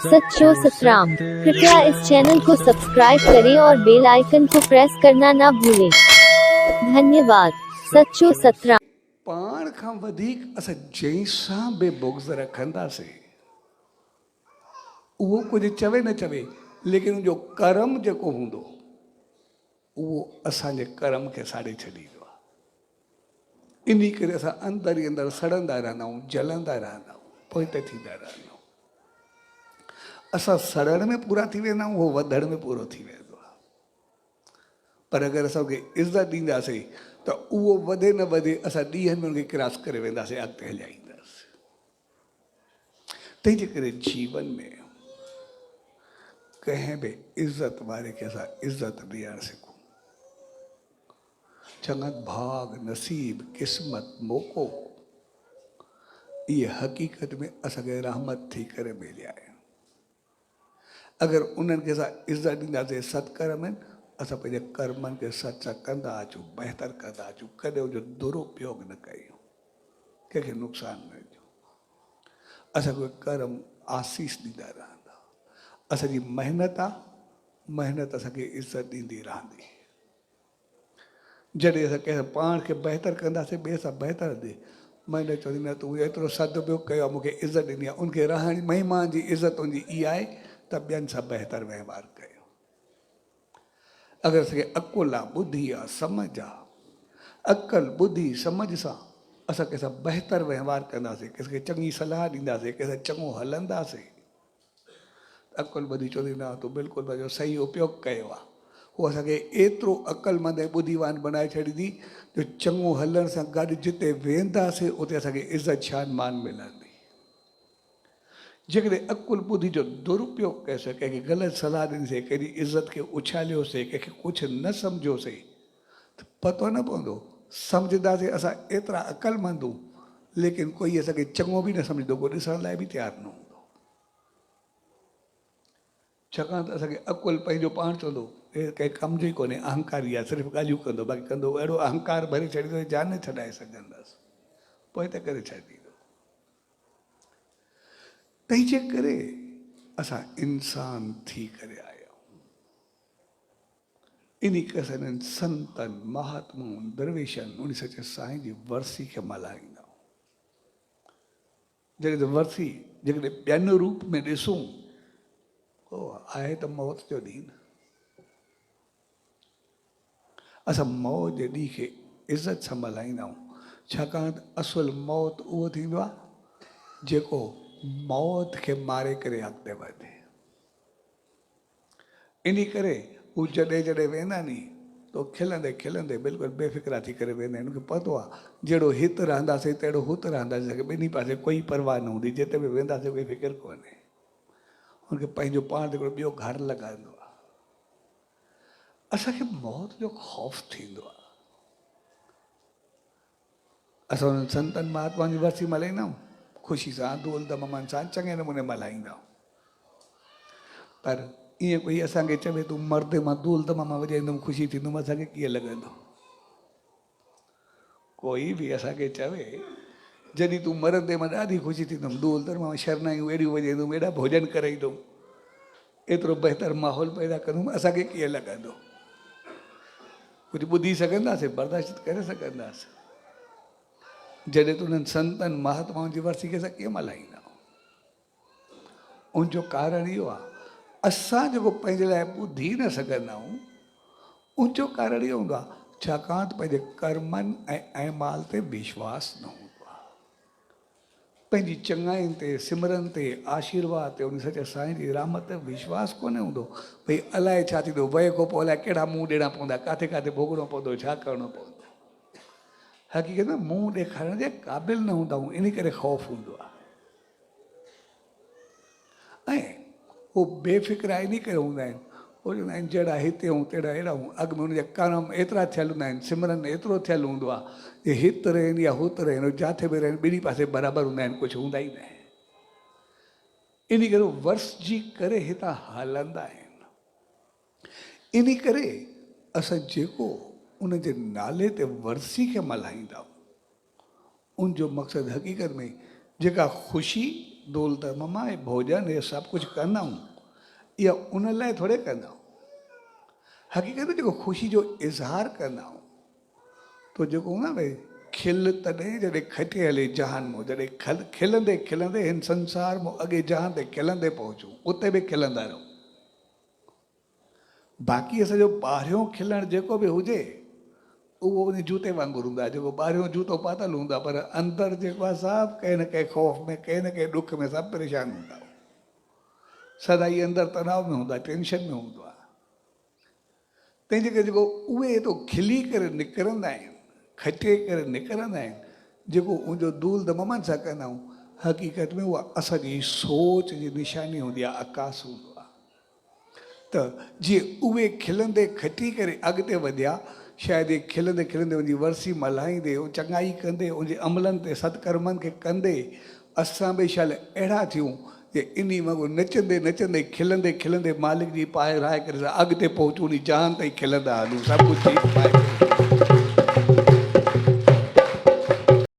सच्चो सतराम। कृपया इस चैनल को सब्सक्राइब करें और बेल आइकन को प्रेस करना ना भूलें। धन्यवाद। सच्चो सतराम। पाण खां वधीक असां जंहिंसां बि बुग़्ज़ रखंदासीं उहो कुझु चवे न चवे, लेकिन उनजो कर्म जेको हूंदो उहो असांजे कर्म खे साड़े छॾींदो आहे। इन करे असां अंदरि ई अंदरि सड़ंदा रहंदा आहियूं, जलंदा रहंदा आहियूं, पोइ त थींदा रहंदा आहियूं। असां सड़ण में पूरा थी वेंदा आहियूं, उहो वधण में पूरो थी वेंदो आहे। पर अगरि असांखे इज़त ॾींदासीं त उहो वधे न वधे, असां ॾींहंनि में उनखे क्रॉस करे वेंदासीं, अॻिते हलाईंदासीं। तंहिंजे करे जीवन में कंहिं बि इज़त वारे खे असां इज़त ॾियणु सिखूं। चङा भाग, नसीब, क़िस्मत, मौक़ो इहे हक़ीक़त में असांखे रहमत थी करे मिलिया आहिनि। अगरि उन्हनि खे असां इज़त ॾींदासीं सत्कर्म आहिनि, असां पंहिंजे कर्मनि खे सच कंदा अचूं, बहितर कंदा अचूं, कॾहिं उनजो दुरुपयोग न कयूं, कंहिंखे नुक़सानु न ॾियूं। असांखे कर्म आसीस ॾींदा रहंदा। असांजी महिनत आहे, महिनत असांखे इज़त ॾींदी रहंदी। जॾहिं असां कंहिं पाण खे बहितर कंदासीं, ॿिए सां बहितर ॾे, महिनत चवंदी न तूं एतिरो सदुपयोग कयो आहे, मूंखे इज़त ॾिनी आहे। उनखे रहण महिमान जी इज़त तुंहिंजी इहा आहे त ॿियनि सां बहितर वहिंवार कयो। अगरि असांखे अकुल आहे, ॿुधी आहे, सम्झ आहे, अकल ॿुधी सम्झ सां असां कंहिंसां बहितर वहिंवार कंदासीं, कंहिंखे चङी सलाह ॾींदासीं, कंहिंसां चङो हलंदासीं, अकुल ॿुधी चवंदी न तूं बिल्कुलु पंहिंजो सही उपयोग कयो आहे। उहो असांखे एतिरो अक़लमंद ऐं ॿुद्धीवान बनाए छॾींदी जो चङो हलण सां गॾु जिते वेंदासीं उते असांखे इज़त शान मान मिलंदी। जेकॾहिं अकुल ॿुधी जो दुरुपयोग कयोसीं, कंहिंखे ग़लति सलाह ॾिनीसीं, कंहिंजी इज़त खे उछालियोसीं, कंहिंखे कुझु न सम्झोसीं, त पतो न पवंदो। सम्झंदासीं असां एतिरा अक़लमंद हूं, लेकिन कोई असांखे चङो बि न सम्झंदो, को ॾिसण लाइ बि तयारु न हूंदो। छाकाणि त असांखे अकुल पंहिंजो पाण चवंदो हे कंहिं कम जो ई कोन्हे, अहंकारी आहे, सिर्फ़ु ॻाल्हियूं कंदो, बाक़ी कंदो अहिड़ो अहंकार भरे छॾींदो जान न छॾाए सघंदासीं, पोइ त करे छॾींदो। तंहिंजे करे असां इंसान थी करे आया आहियूं। इन करे असां संतनि, महात्माउनि, दरवेशनि, उन सचे साईं जी वरसी खे मल्हाईंदा आहियूं। जॾहिं त वरसी जेकॾहिं ॿियनि रूप में ॾिसूं, आहे त मौत जो ॾींहुं। असां मौत जे ॾींहं खे इज़त सां मल्हाईंदा आहियूं, छाकाणि त असुल मौत उहो थींदो आहे जेको मौत खे मारे करे अॻिते वधे। इन करे हू जॾहिं जॾहिं वेंदा नी तो खिलंदे खिलंदे बिल्कुलु बेफ़िक्रा थी करे वेंदा आहिनि। उनखे पतो आहे जहिड़ो हिते रहंदासीं तहिड़ो हुते रहंदासीं, ॿिन्ही पासे कोई परवाह न हूंदी, जिते बि वेंदासीं कोई फ़िक्र कोन्हे। उनखे पंहिंजो पाण हिकिड़ो ॿियो घर लॻाईंदो आहे। असांखे मौत जो ख़ौफ़ थींदो आहे। असां उन्हनि संतनि महात्माउनि जी वरसी मल्हाईंदा आहियूं, ख़ुशी सां, धूल धमनि सां, चङे नमूने मल्हाईंदा आहियूं। पर ईअं कोई असांखे चवे तूं मर्दे मां धूल धम वॼाईंदुमि ख़ुशी थींदुमि, असांखे कीअं लॻंदो? कोई बि असांखे चवे जॾहिं तूं मरंदे मां ॾाढी ख़ुशी थींदुमि, धूल धम मां शरनायूं अहिड़ियूं वॼाईंदुमि, एॾा भोजन कराईंदुमि, एतिरो बहितर माहौल पैदा कंदुमि, असांखे कीअं लॻंदो? कुझु ॿुधी सघंदासीं, बर्दाश्त करे सघंदासीं? जॾहिं त उन्हनि संतनि महात्माउनि जी वरसी खे असां कीअं मल्हाईंदा आहियूं? उनजो कारण इहो आहे, असां जेको पंहिंजे लाइ ॿुधी न सघंदा आहियूं, उनजो कारण इहो हूंदो आहे छाकाणि त पंहिंजे कर्मनि ऐं अहमाल ते विश्वास न हूंदो आहे। पंहिंजी चङाइनि ते, सिमरन ते, आशीर्वाद ते, उन सचे साईं जी रहमत ते विश्वास कोन्हे हूंदो। भई अलाए छा थींदो, वए खां पोइ अलाए कहिड़ा मुंहुं ॾियणा पवंदा, किथे किथे भोगणो पवंदो, छा करिणो पवंदो। हक़ीक़त में मुंहुं ॾेखारण जे क़ाबिल न हूंदा आहियूं, इन करे ख़ौफ़ हूंदो आहे। ऐं उहो बेफ़िक्रा इन करे हूंदा आहिनि, उहो चवंदा आहिनि जहिड़ा हिते हूं तहिड़ा अहिड़ा हूं। अॻु में हुनजा कर्म एतिरा थियल हूंदा आहिनि, सिमरन एतिरो थियल हूंदो आहे, जे हिते रहनि या हुते रहनि, जिथे बि रहनि, ॿिन्ही पासे बराबरि हूंदा आहिनि, कुझु हूंदा ई न आहिनि। इन करे वरसजी करे हितां हलंदा आहिनि। इन करे असां जेको उनजे नाले ते वरसी खे मल्हाईंदा आहियूं, उनजो मक़सदु हक़ीक़त में जेका ख़ुशी दूल त ममा हे भोजन हे सभु कुझु कंदा आहियूं, इहा उन लाइ थोरे कंदा आहियूं। हक़ीक़त में जेको ख़ुशी जो इज़हार कंदा आहियूं तो जेको हूंदो आहे भई खिल तॾहिं जॾहिं खटे हले जहान मूं, जॾहिं खिलंदे खिलंदे हिन संसार मूं अॻे जहान ते खिलंदे पहुचूं, उते बि खिलंदा रहो। बाक़ी असांजो ॿाहिरियों खिलणु जेको बि हुजे उहो उन जूते वांगुरु हूंदो आहे, जेको ॿाहिरियों जूतो पातल हूंदो आहे, पर अंदरि जेको आहे सभु कंहिं न कंहिं ख़ौफ़ में, कंहिं न कंहिं ॾुख में सभु परेशान हूंदा, सदाई अंदरि तनाव में हूंदा, टेंशन में हूंदो आहे। तंहिंजे करे जेको उहे तो खिली करे निकिरंदा आहिनि, खटे करे निकिरंदा आहिनि, जेको उनजो दूल दमन सां कंदा आहियूं, हक़ीक़त में उहा असांजी सोच जी निशानी हूंदी आहे, आकाश हूंदो आहे। त जीअं उहे खिलंदे खटी करे अॻिते वधिया, शायदि खिलंदे खिलंदे उनजी वरसी मल्हाईंदे, चङाई कंदे, उनजे अमलनि ते सत्कर्मनि खे कंदे असां बि शायदि अहिड़ा थियूं जे इन वांगुरु नचंदे नचंदे खिलंदे खिलंदे मालिक जी पाए राहे करे अॻिते पहुचूं, उन जान ताईं खिलंदा हलूं, सभु कुझु पाए